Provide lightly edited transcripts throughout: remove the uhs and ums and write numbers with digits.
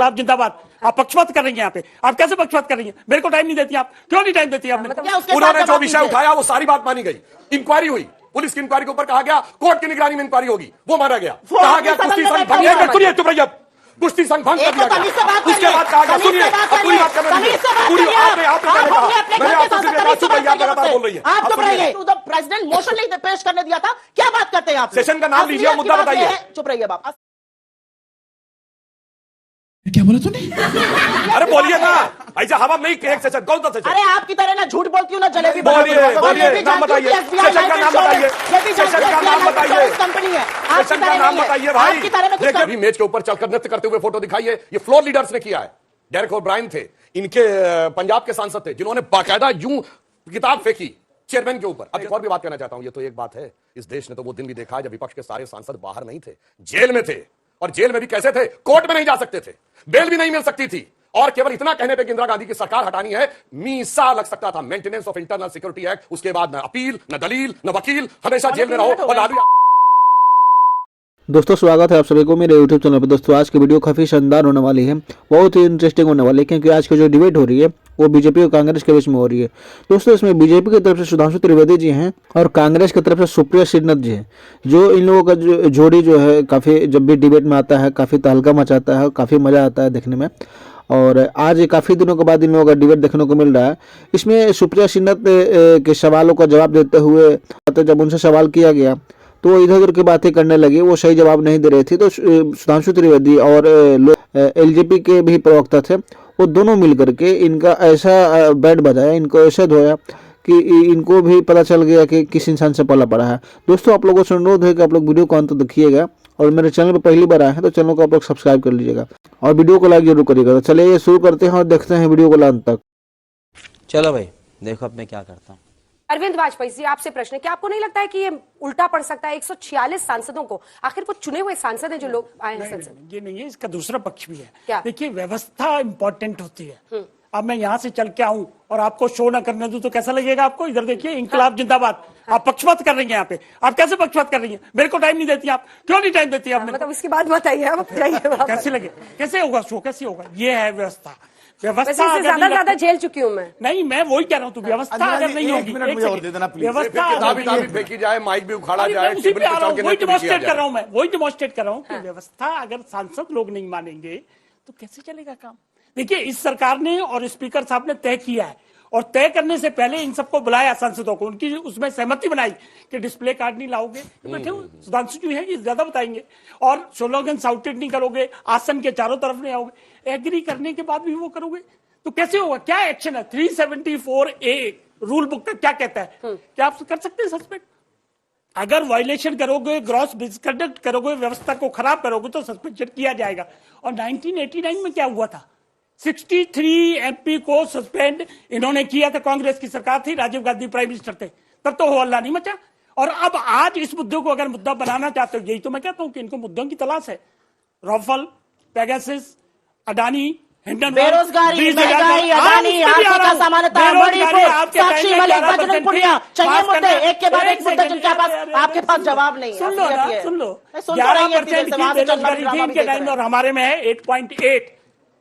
इंकलाब जिंदाबाद। आप पक्षपात कर रही हैं यहाँ पे, आप कैसे पक्षपात कर रही हैं? मेरे को टाइम नहीं देती आप, क्यों नहीं टाइम देती आपने? उन्होंने जो विषय उठाया वो सारी बात मानी गई, इंक्वायरी हुई, पुलिस की इंक्वायरी के ऊपर कहा गया कोर्ट की निगरानी में इंक्वायरी होगी, वो माना गया। कहा गया कुश्ती संघ भंग, सुनिए चुप रहिए, कुश्ती संघ भंग कर दिया गया। उसके बाद कहा गया, सुनिए पूरी बात करना है, पूरी आपने मैंने आपसे सिर्फ बात सुन रही है, आप लगातार बोल रही है। आप चुप रहिए। तो प्रेसिडेंट मोशन नहीं पेश करने दिया था, क्या बात करते हैं आप? सेशन का नाम लीजिए, मुद्दा बताइए। चुप रहिए बाप। क्या बोला तूने? अरे बोलिए ना, ऐसा हवा नहीं कि एक सेशन, कौन सा सेशन? अरे आपकी तरह ना झूठ बोलती हूँ ना जलेबी। बोलिए नाम बताइए, सेशन का नाम बताइए, सेशन का नाम बताइए, कंपनी है, सेशन का नाम बताइए भाई। देखिए अभी मेज के ऊपर चलकर नृत्य करते हुए फोटो दिखाइए, ये फ्लोर लीडर्स ने किया है। डेरेक ओब्रायन थे, इनके पंजाब के सांसद थे जिन्होंने बाकायदा यूं किताब फेंकी चेयरमैन के ऊपर। अब एक और भी बात कहना चाहता हूं, ये तो एक बात है, इस देश ने तो वो दिन भी देखा जब विपक्ष के सारे सांसद बाहर नहीं थे, जेल में थे, और जेल में भी कैसे थे, कोर्ट में नहीं जा सकते थे, बेल भी नहीं मिल सकती थी, और केवल इतना कहने पे कि इंदिरा गांधी की सरकार हटानी है, मीसा लग सकता था, maintenance of internal security act. उसके बाद न अपील, न दलील, न वकील, हमेशा जेल में रहो। और लालू दोस्तों स्वागत है आप सभी को मेरे YouTube चैनल पर। दोस्तों आज की वीडियो काफ़ी शानदार होने वाली है, बहुत ही इंटरेस्टिंग होने वाली है, क्योंकि आज की जो डिबेट हो रही है वो बीजेपी और कांग्रेस के बीच में हो रही है। दोस्तों इसमें बीजेपी की तरफ से सुधांशु त्रिवेदी जी हैं और कांग्रेस की तरफ से सुप्रिया श्रीनाथ जी हैं। जो इन लोगों का जो जोड़ी जो है काफ़ी, जब भी डिबेट में आता है काफ़ी तहलका मचाता है, काफ़ी मज़ा आता है देखने में। और आज काफ़ी दिनों के बाद इन लोगों का डिबेट देखने को मिल रहा है। इसमें सुप्रिया श्रीनाथ के सवालों का जवाब देते हुए जब उनसे सवाल किया गया तो इधर उधर की बातें करने लगी, वो सही जवाब नहीं दे रही थी। तो सुधांशु त्रिवेदी और एलजेपी के भी प्रवक्ता थे, वो दोनों मिल करके इनका ऐसा बैंड बजाया, इनको ऐसा धोया कि इनको भी पता चल गया कि किस इंसान से पला पड़ा है। दोस्तों आप लोगों से अनुरोध है कि आप लोग वीडियो को अंत तक देखिएगा, और मेरे चैनल पर पहली बार आए हैं तो चैनल को आप लोग सब्सक्राइब कर लीजिएगा और वीडियो को लाइक जरूर करिएगा। तो चलिए ये शुरू करते हैं और देखते हैं वीडियो को अंत तक। चलो भाई देखो अब मैं क्या करता हूँ। अरविंद वाजपेयी जी आपसे प्रश्न है, क्या आपको नहीं लगता है कि ये उल्टा पड़ सकता है 146 सांसदों को? आखिर वो चुने हुए सांसद हैं जो लोग आए हैं संसद। ये नहीं है, इसका दूसरा पक्ष भी है। क्या? देखिए व्यवस्था इंपॉर्टेंट होती है। अब मैं यहाँ से चल के आऊं और आपको शो ना करने दूं तो कैसा लगेगा आपको? इधर देखिए इंकलाब जिंदाबाद। आप पक्षपात कर रही हैं यहाँ पे, आप कैसे पक्षपात कर रही हैं? मेरे को टाइम नहीं देती आप, क्यों नहीं टाइम देती आपने? मतलब इसकी बात बताइए आप, जाइए। कैसे लगे, कैसे होगा शो, कैसे होगा? ये है व्यवस्था। वैसे ज्यादा झेल चुकी हूँ मैं। नहीं मैं वही कह रहा हूँ, तो व्यवस्था अगर नहीं होगी, व्यवस्था भी फेंकी जाए, माइक भी उखाड़ा जाए, वही डिमॉन्स्ट्रेट कर रहा हूँ मैं, वही डिमॉन्स्ट्रेट कर रहा हूँ कि व्यवस्था अगर सांसद लोग नहीं मानेंगे तो कैसे चलेगा काम? देखिए इस सरकार ने और स्पीकर साहब ने तय किया है, और तय करने से पहले इन सबको बुलाया सांसदों को, उनकी उसमें सहमति बनाई कि डिस्प्ले कार्ड नहीं लाओगे, बैठे हो सुधांशु जी हैं, ये ज्यादा बताएंगे, और स्लोगन शाउटेड नहीं करोगे, आसन के चारों तरफ नहीं आओगे, एग्री करने के बाद भी वो करोगे तो कैसे होगा? क्या एक्शन है? 374A रूल बुक का क्या कहता है? क्या आप कर सकते हैं सस्पेंड? अगर वायलेशन करोगे, ग्रॉस मिसकंडक्ट करोगे, व्यवस्था को खराब करोगे तो सस्पेंशन किया जाएगा। और 1989 में क्या हुआ था? 63 MP को सस्पेंड इन्होंने किया था, कांग्रेस की सरकार थी, राजीव गांधी प्राइम मिनिस्टर थे, तब तो हो हल्ला नहीं मचा। और अब आज इस मुद्दे को अगर मुद्दा बनाना चाहते हो, यही तो मैं कहता हूं कि इनको मुद्दों की तलाश है। राफेल, पेगासस, अडानी, बेरोजगारी, महंगाई, अडानी, आंखों का समानता, मणिपुर, साक्षी मलिक, बजरंग पुनिया, चाहिए मुद्दे एक के बाद एक मुद्दे जिनके पास आपके पास जवाब नहीं है। सुन लो ना, सुन लो। 11% की बेरोजगारी थी इनके टाइम में, और हमारे में है 8.8।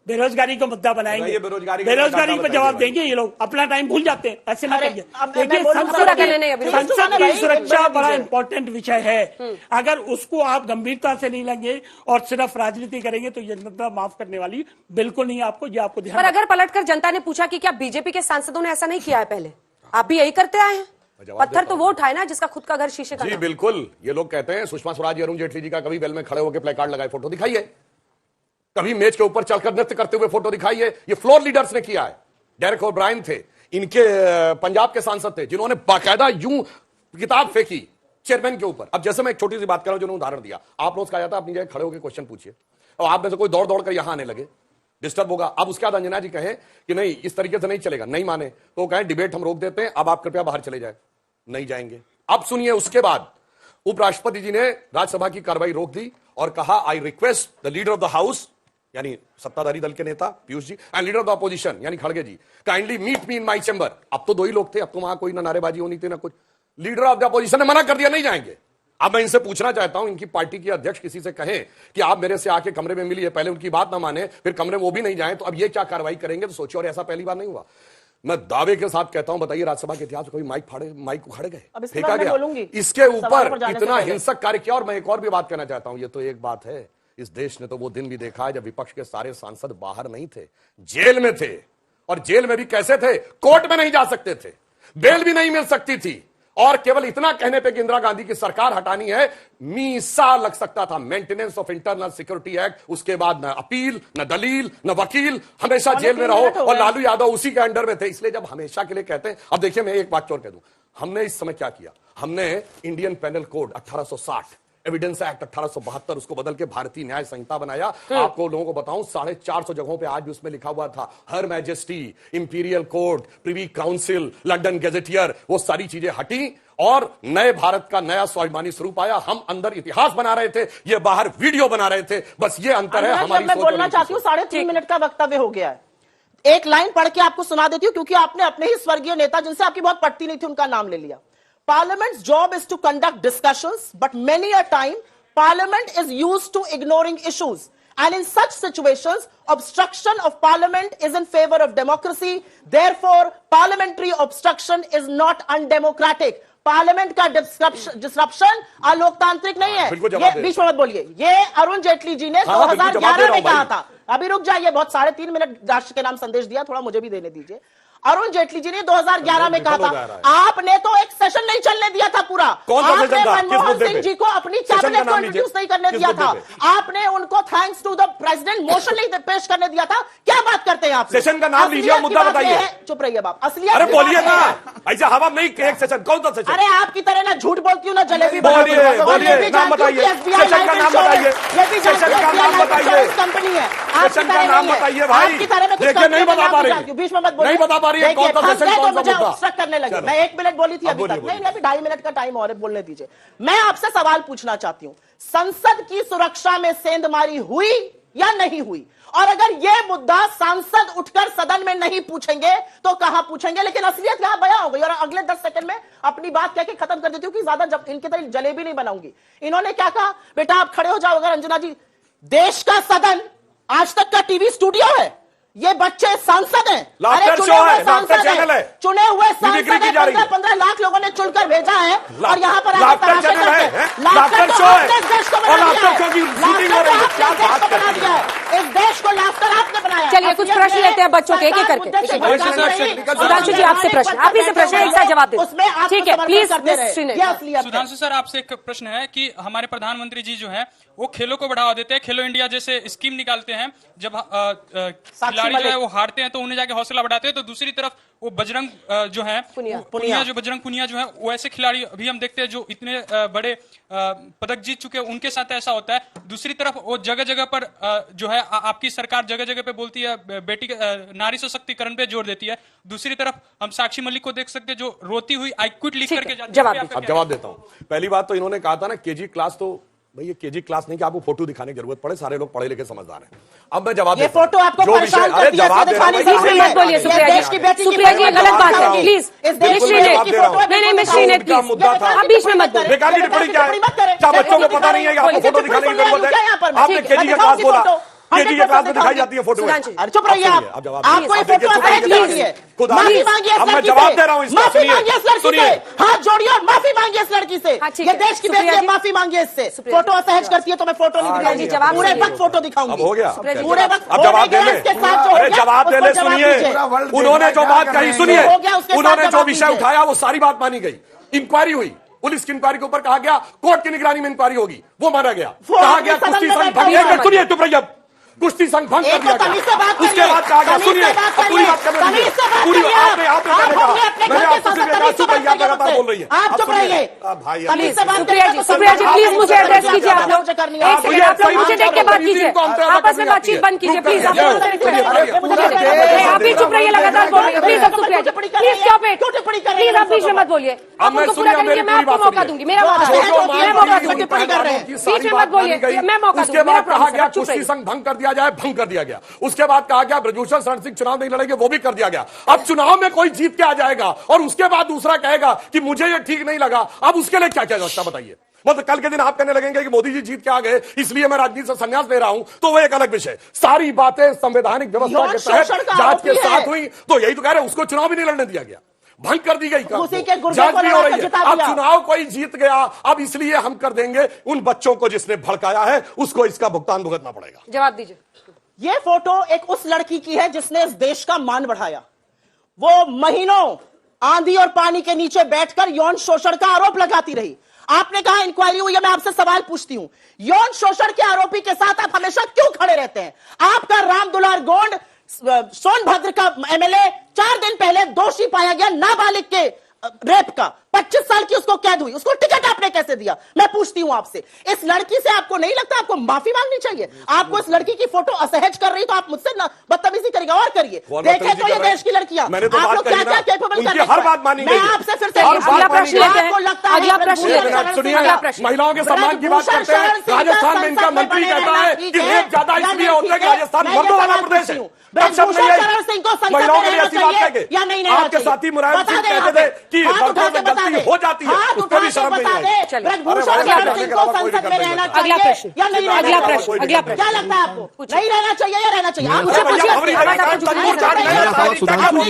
बेरोजगारी को मुद्दा बनाएंगे, बेरोजगारी पर जवाब देंगे ये लोग, अपना टाइम भूल जाते हैं, ऐसे ना करिए। देखिए संसद की सुरक्षा बड़ा इंपॉर्टेंट विषय है, अगर उसको आप गंभीरता से नहीं लेंगे और सिर्फ राजनीति करेंगे तो ये मुद्दा माफ करने वाली बिल्कुल नहीं है आपको, ये आपको ध्यान। पर अगर पलटकर जनता ने पूछा कि क्या बीजेपी के सांसदों ने ऐसा नहीं किया है पहले, आप भी यही करते आए हैं? पत्थर तो वो उठाए ना जिसका खुद का घर शीशे का। जी बिल्कुल, ये लोग कहते हैं सुषमा स्वराज, अरुण जेटली जी का कभी वेल में खड़े होकर प्ले कार्ड लगाए फोटो दिखाइए, कभी मेज के ऊपर चलकर नृत्य करते हुए फोटो दिखाइए, ये फ्लोर लीडर्स ने किया है। डेरेक ओब्रायन थे, इनके पंजाब के सांसद थे जिन्होंने बाकायदा यूं किताब फेंकी चेयरमैन के ऊपर। अब जैसे मैं एक छोटी सी बात कर रहा हूं, जिन्होंने उदाहरण दिया, आप रोज कहा जाता अपनी जगह खड़े होकर क्वेश्चन पूछिए, और आप में से कोई दौड़ दौड़ कर यहां आने लगे, डिस्टर्ब होगा। अब उसके बाद अंजना जी कहे कि नहीं इस तरीके से नहीं चलेगा, नहीं माने तो कहें डिबेट हम रोक देते हैं, अब आप कृपया बाहर चले जाए, नहीं जाएंगे। अब सुनिए, उसके बाद उपराष्ट्रपति जी ने राज्यसभा की कार्रवाई रोक दी और कहा I request the leader of the house, यानी सत्ताधारी दल के नेता Piyush ji, and leader of the opposition यानी खड़गे ji, kindly meet me in my chamber. अब तो दो ही लोग थे, अब तो वहां कोई ना नारेबाजी होनी थी ना कुछ। लीडर ऑफ द अपोजिशन ने मना कर दिया, नहीं जाएंगे। अब मैं इनसे पूछना चाहता हूं, इनकी पार्टी की अध्यक्ष किसी से कहें कि आप मेरे से आके कमरे में मिलिए, पहले उनकी बात ना माने, फिर कमरे में वो भी नहीं जाए, तो अब ये क्या कार्रवाई करेंगे? तो सोचिए, और ऐसा पहली बार नहीं हुआ। मैं दावे के साथ कहता हूं, बताइए राज्यसभा के इतिहास में कोई माइक उखाड़े गए, फेंका गया? इसके ऊपर इतना हिंसक कार्य किया। और मैं एक और भी बात कहना चाहता हूं, ये तो एक बात है, इस देश ने तो वो दिन भी देखा है जब विपक्ष के सारे सांसद बाहर नहीं थे, जेल में थे। और जेल में भी कैसे थे? कोर्ट में नहीं जा सकते थे, बेल भी नहीं मिल सकती थी, और केवल इतना कहने पे कि इंदिरा गांधी की सरकार हटानी है, मीसा लग सकता था। Maintenance of internal security act, उसके बाद न अपील, न दलील, न वकील, हमेशा जेल में रहो। और लालू यादव उसी के अंडर में थे। इसलिए जब हमेशा के लिए कहते हैं, अब देखिए मैं एक बात और कह दूं, हमने इस समय क्या किया, हमने Indian penal code 1860, evidence act 1872, उसको बदल के भारतीय न्याय संहिता बनाया। आपको लोगों को बताऊं, 450 जगहों पे आज भी उसमें लिखा हुआ था her majesty, imperial court, privy council, London gazetteer, वो सारी चीजें हटी और नए भारत का नया स्वाभिमानी स्वरूप आया। हम अंदर इतिहास बना रहे थे, ये बाहर वीडियो बना रहे थे। बस ये अंतर है हमारी मैं बोलना चाहती हूँ, 3.5 मिनट का वक्तव्य हो गया है। एक लाइन पढ़ के आपको सुना देती हूँ, क्योंकि आपने अपने ही स्वर्गीय नेता जिनसे आपकी बहुत पटती नहीं थी, उनका नाम ले लिया। Parliament's job is to conduct discussions, but many a time Parliament is used to ignoring issues. And in such situations, obstruction of Parliament is in favor of democracy. Therefore, parliamentary obstruction is not undemocratic. Parliament का disruption अलोकतांत्रिक नहीं है। ये बीच में मत बोलिए। ये अरुण जेटली जी ने 2011 में कहा था। अभी रुक जाइए, बहुत 3.5 मिनट राष्ट्र के नाम संदेश दिया, थोड़ा मुझे भी देने दीजिए। अरुण जेटली जी ने 2011 में कहा था, आपने तो एक सेशन नहीं चलने दिया था पूरा। आपने मनमोहन सिंह जी को अपनी कैबिनेट को इंट्रोड्यूस नहीं करने दिया था। आपने उनको thanks to the president motion नहीं पेश करने दिया था। क्या बात करते हैं आप? सेशन का नाम लीजिए, मुद्दा बताइए। चुप रहिए बाप, असलियत। अरे बोलिए ना, ऐसा हवा नहीं। एक सेशन, कौन सा सेशन? अरे आपकी तरह ना झूठ बोलती हूँ ना जलेबी। बोलिए, नाम बताइए, सेशन का नाम बताइए, सेशन का नाम बताइए, कंपनी है, सेशन का नाम बताइए भाई। देखिए नहीं बता पा रही, बीच में मत बोलिए, नहीं बता पा रही है कौन सा सेशन, कौन सा मुद्दा करने लगे। मैं 1 मिनट बोली थी अभी तक, नहीं अभी 2.5 मिनट का टाइम और बोलने दीजिए। मैं आपसे सवाल पूछना चाहती हूं, संसद की सुरक्षा में सेंधमारी हुई या नहीं हुई? और अगर यह मुद्दा सांसद उठकर सदन में नहीं पूछेंगे तो कहां पूछेंगे? लेकिन असलियत यहां बयां हो गई। और अगले 10 सेकंड में अपनी बात कह के खत्म कर देती हूं कि ज्यादा इनके तरह जलेबी नहीं बनाऊंगी। इन्होंने क्या कहा, बेटा आप खड़े हो जाओ। अगर अंजना जी, देश का सदन आज तक का टीवी स्टूडियो है, ये बच्चे सांसद हैं, लाफ्टर शो है, लाफ्टर चैनल है, चुने हुए सांसद हैं, 15 लाख लोगों ने चुनकर भेजा है और यहाँ पर लाफ्टर चैनल है, लाफ्टर शो है, और लाफ्टर शो की शूटिंग हो रही है। क्या बात करती है? इस देश को लाफ्टर आपने बनाया। चलिए कुछ प्रश्न लेते हैं बच्चों के, एक एक करके। सुधांशु जी आपसे प्रश्न, आप ही से प्रश्न एक साथ जवाब दें। ठीक है, प्लीज। सुधांशु सर, आपसे एक प्रश्न है कि हमारे प्रधानमंत्री जी जो है वो खेलों को बढ़ावा देते हैं, खेलो इंडिया जैसे स्कीम निकालते हैं। जब खिलाड़ी जो है वो हारते हैं तो उन्हें जाके हौसला बढ़ाते हैं। तो दूसरी तरफ वो बजरंग जो है बजरंग पुनिया जो है, वो ऐसे खिलाड़ी अभी हम देखते हैं जो इतने बड़े पदक जीत चुके हैं, उनके साथ ऐसा होता है। दूसरी तरफ वो जगह जगह पर जो है आपकी सरकार जगह जगह पे बोलती है बेटी नारी सशक्तिकरण पे जोर देती है। दूसरी तरफ हम साक्षी मलिक को देख सकते हैं जो रोती हुई आई क्विट लिख करके जाती है। अब जवाब देता हूं। पहली बात तो इन्होंने कहा था ना केजी क्लास, तो भाई ये केजी क्लास नहीं कि आपको फोटो दिखाने की जरूरत पड़े, सारे लोग पढ़े लिखे समझदार हैं। अब मैं जवाब ये फोटो आपको परेशान करती है, जवाब मत बोलिए सुप्रिया जी, गलत बात है प्लीज। नहीं मिश्री ने प्लीज मुद्दा था, आप बीच में मत बोलिए। बेकार की टिप्पणी क्या है? क्या बच्चों को पता नहीं है कि आपको फोटो दिखाने की जरूरत है? आपने केजी का क्लास बोला, केजी के क्लास में दिखाई जाती है फोटो। अरे चुप रहिए आप, आपको ये फोटो असहज लगी है। खुद माफी मांगिए अब मैं जवाब दे रहा हूं इसका, माफी मांगिए इस लड़की से, हाथ जोड़िए और माफी मांगिए इस लड़की से। ये देश की बेटी है, माफी मांगिए इससे। फोटो असहज करती है तो मैं फोटो नहीं दिखाऊंगी, पूरे वक्त फोटो दिखाऊंगी। हो गया, पूरे वक्त। अब जवाब दे ले, अरे जवाब दे ले, सुनिए उन्होंने जो बात कही, सुनिए उन्होंने जो विषय उठाया वो सारी बात मानी गई। इंक्वायरी हुई, पुलिस की इंक्वायरी के ऊपर कहा गया कोर्ट की निगरानी में इंक्वायरी होगी, वो माना गया। कहा गया कुश्ती संघ भंग, सुनिए चुप रहिए, कुश्ती संघ भंग कर दिया गया। उसके बाद कहा गया, सुनिए अब पूरी बात करने दीजिए, पूरी आपने मैंने आपसे सिर्फ एक आंसू भैया लगातार बोल रही है। आप चुप रहिए भाई। सुप्रिया जी प्लीज मुझे एड्रेस कीजिए। आप लोग मुझे देख के बात कीजिए, आपस में बातचीत बंद कीजिए प्लीज। आप भी चुप रहिए, लगातार बोल रही है please. Supriya ji please stop it, please आप बीच में मत बोलिए। आप उनको पूरा करिए, मैं आपको मौका दूंगी, मेरा मौका दूंगी। बीच में मत बोलिए, मैं मौका दूंगी। उसके बाद कहा गया कुश्ती संघ भंग कर दिया जाए, भंग कर दिया गया। उसके बाद कहा गया ब्रजभूषण शरण सिंह चुनाव नहीं लड़ेंगे, वो भी कर दिया गया। अब चुनाव में कोई जीत के आ जाएगा और उसके बाद दूसरा कहेगा कि मुझे ये ठीक नहीं लगा, अब उसके लिए क्या क्या व्यवस्था बताइए। मतलब कल के दिन आप कहने लगेंगे कि मोदी जी जीत के आ गए इसलिए मैं राजनीति से संन्यास ले रहा हूं, तो वो एक अलग विषय। सारी बातें संवैधानिक व्यवस्था के तहत जांच के साथ हुई, तो यही तो कह रहे हैं उसको चुनाव भी नहीं लड़ने दिया गया, भंग कर दी गई, जांच भी हो रही है। अब चुनाव कोई जीत गया, अब इसलिए हम कर देंगे, उन बच्चों को जिसने भड़काया है उसको इसका भुगतान भुगतना पड़ेगा। जवाब दीजिए। ये फोटो एक उस लड़की की है जिसने इस देश का मान बढ़ाया। वो महीनों आंधी और पानी के नीचे बैठकर यौन शोषण का आरोप लगाती रही। आपने कहा इंक्वायरी हुई है, मैं आपसे सवाल पूछती हूं, यौन शोषण के आरोपी के साथ आप हमेशा क्यों खड़े रहते हैं? आपका रामदुलार गोंड सोनभद्र का एमएलए 4 दिन पहले दोषी पाया गया नाबालिग के रेप का, 25 साल की उसको कैद हुई, उसको टिकट आपने कैसे दिया? मैं पूछती हूं आपसे, इस लड़की से आपको नहीं लगता आपको माफी मांगनी चाहिए? आपको इस लड़की की फोटो असहज कर रही तो आप मुझसे बदतमीजी करिएगा और करिए। देखें तो ये देश की लड़कियां, आप लोग क्या क्या कैपेबल कर रहे हैं? हर बात मानी गई। मैं आपसे फिर से अगला प्रश्न लेते हैं। आपको लगता है अगला प्रश्न लेते हैं। सुनिए, अगला प्रश्न। महिलाओं के सम्मान की बात करते हैं। राजस्थान में इनका मंत्री कहता है कि रेप ज्यादा इसलिए होता है कि राजस्थान मर्दों वाला प्रदेश है। महिलाओं के लिए ऐसी बात कहेंगे या नहीं? आपके साथी मुरायम सिंह कहते थे कि मर्दों से गलती हो जाती है, उस पर भी शर्म नहीं आई। अगला प्रश्न। अगला प्रश्न। अगला प्रश्न। क्या लगता है आपको, नहीं रहना चाहिए या रहना चाहिए? आप मुझे सुधांशु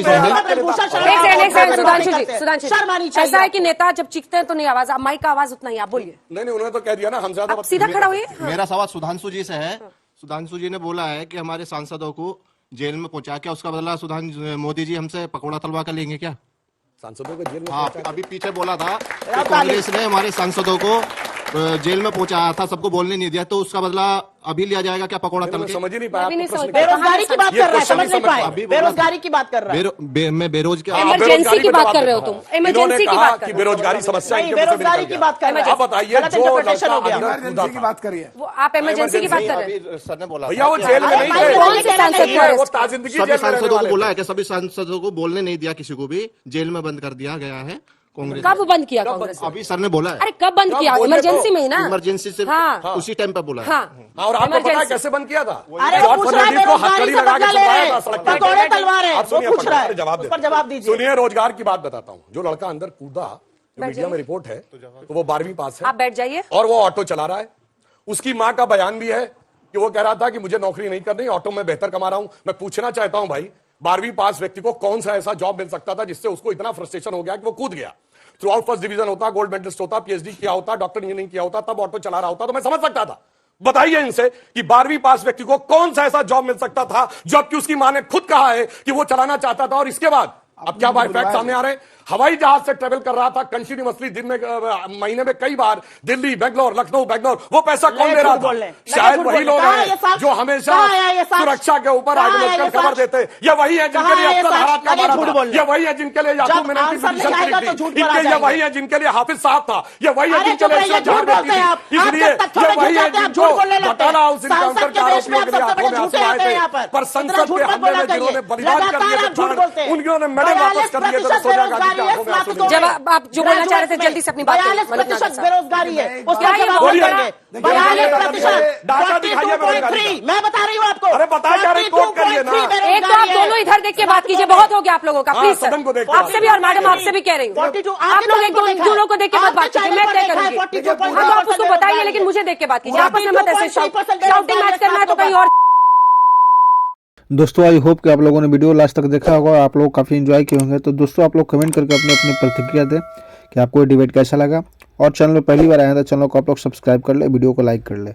जी, ऐसा है कि नेता जब चीखते हैं तो नहीं आवाज, माइक का आवाज उतना ही, आप बोलिए। नहीं, उन्होंने तो कह दिया ना, हम ज्यादा सीधा खड़ा हुई। मेरा सवाल सुधांशु जी से है। सुधांशु जी ने बोला है कि हमारे सांसदों को जेल में पहुंचा, क्या उसका बदला सुधांशु मोदी जी हमसे पकौड़ा तलवा कर लेंगे क्या? सांसदों को जेल में? हाँ, अभी पीछे बोला था कि कांग्रेस ने हमारे सांसदों को जेल में पहुंचाया था, सबको बोलने नहीं दिया, तो उसका बदला अभी लिया जाएगा क्या पकौड़ा तल के? समझ ही नहीं पाया। बेरोजगारी की बात कर रहा है, समझ नहीं पाए। बेरोजगारी की बात कर रहा है। मैं बेरोजगार, इमरजेंसी की बात कर रहे हो तुम, इमरजेंसी की बात कर रहे हो। बेरोजगारी समस्या, बेरोजगारी की बात कर रहे हैं। आप बताइए, की बात करिए, वो आप इमरजेंसी की बात कर रहे हैं। सर ने बोला भैया वो जेल में नहीं थे, कौन से सांसद थे? वो ताजिंदगी सभी जेल में रहने सांसदों को वाले बोला थे। है कि सभी सांसदों को बोलने नहीं दिया, किसी को भी जेल में बंद कर दिया गया है कांग्रेस। कब बंद किया कांग्रेस? अभी सर ने बोला है। अरे कब बंद किया? इमरजेंसी में ही ना, इमरजेंसी से हाँ। उसी टाइम पे बोला है। हाँ, और आपको पता है कैसे बंद किया था? अरे वो पूछ रहा है बेरोजगारी से बदला ले रहे हैं, पकौड़े तलवा रहे हैं, आप सुनिए, वो पूछ रहा है, जवाब उस पर जवाब दीजिए। सुनिए, रोजगार की बात बताता हूँ। जो लड़का अंदर कूदा, जो मीडिया में रिपोर्ट है, तो वो 12वीं पास है, आप बैठ जाइए। और वो ऑटो चला रहा है। उसकी माँ का बयान भी है कि वो कह रहा था कि मुझे नौकरी नहीं करनी, ऑटो में बेहतर कमा रहा हूं। मैं पूछना चाहता हूं भाई, 12वीं पास व्यक्ति को कौन सा ऐसा जॉब मिल सकता था जिससे उसको इतना फ्रस्ट्रेशन हो गया कि वो कूद गया? थ्रू आउट फर्स्ट डिवीजन होता, गोल्ड मेडलिस्ट होता, पीएचडी किया होता, डॉक्टर इंजीनियरिंग किया होता, तब ऑटो चला रहा होता, तो मैं समझ सकता था। बताइए इनसे कि 12वीं पास व्यक्ति को कौन सा ऐसा जॉब मिल सकता था जबकि उसकी मां ने खुद कहा है कि वो चलाना चाहता था। और इसके बाद अब क्या बाय फैक्ट सामने आ रहे हैं? हवाई जहाज से ट्रेवल कर रहा था कंटिन्यूअसली, दिन में महीने में कई बार दिल्ली बेंगलोर, लखनऊ बेंगलोर। वो पैसा कौन दे रहा था? शायद वही लोग हैं जो हमेशा सुरक्षा के ऊपर आइडियोलॉजी का खबर देते। ये वही है जिनके लिए अफजल हरात का मारा था, ये वही है जिनके लिए याकूब मेनन की पिटीशन खड़ी थी, ये वही है जिनके लिए हाफिज साहब था, ये वही है जिनके लिए इसलिए ये वही है जिनको घोटाला हाउस इनकाउंटर के आरोपियों के लिए आंखों में आंसू आए थे, पर संसद के हमले में जिन्होंने बलिदान कर दिए थे उन्होंने मेडल वापस कर दिए थे। सोनिया गांधी के आंखों में आंसू नहीं। जब आप जो बोलना चाह रहे थे जल्दी से अपनी बात करें। 42% बेरोजगारी है, उसका क्या जवाब बोलिए? देंगे। 42%, डाटा दिखाइए बेरोजगारी का। मैं बता रही हूँ आपको। अरे बता जा रहे, कोट करिए ना। एक तो आप दोनों इधर देख के बात कीजिए, बहुत हो गया आप लोगों का, प्लीज सर। सदन को देखो। आपसे भी और मैडम आपसे भी कह रही हूँ, आप लोग एक दोनों को देख के मत बात कीजिए, मैं तय करूंगी। हाँ तो आप उसको बताइए, लेकिन मुझे देख के बात कीजिए, आपस में मत ऐसे शाउटिंग मैच करना है तो कहीं और। दोस्तों आई होप कि आप लोगों ने वीडियो लास्ट तक देखा होगा और आप लोग काफ़ी एंजॉय किए होंगे। तो दोस्तों आप लोग कमेंट करके अपनी अपनी प्रतिक्रिया दें कि आपको ये डिबेट कैसा लगा, और चैनल पर पहली बार आए हैं तो चैनल को आप लोग सब्सक्राइब कर ले, वीडियो को लाइक कर ले।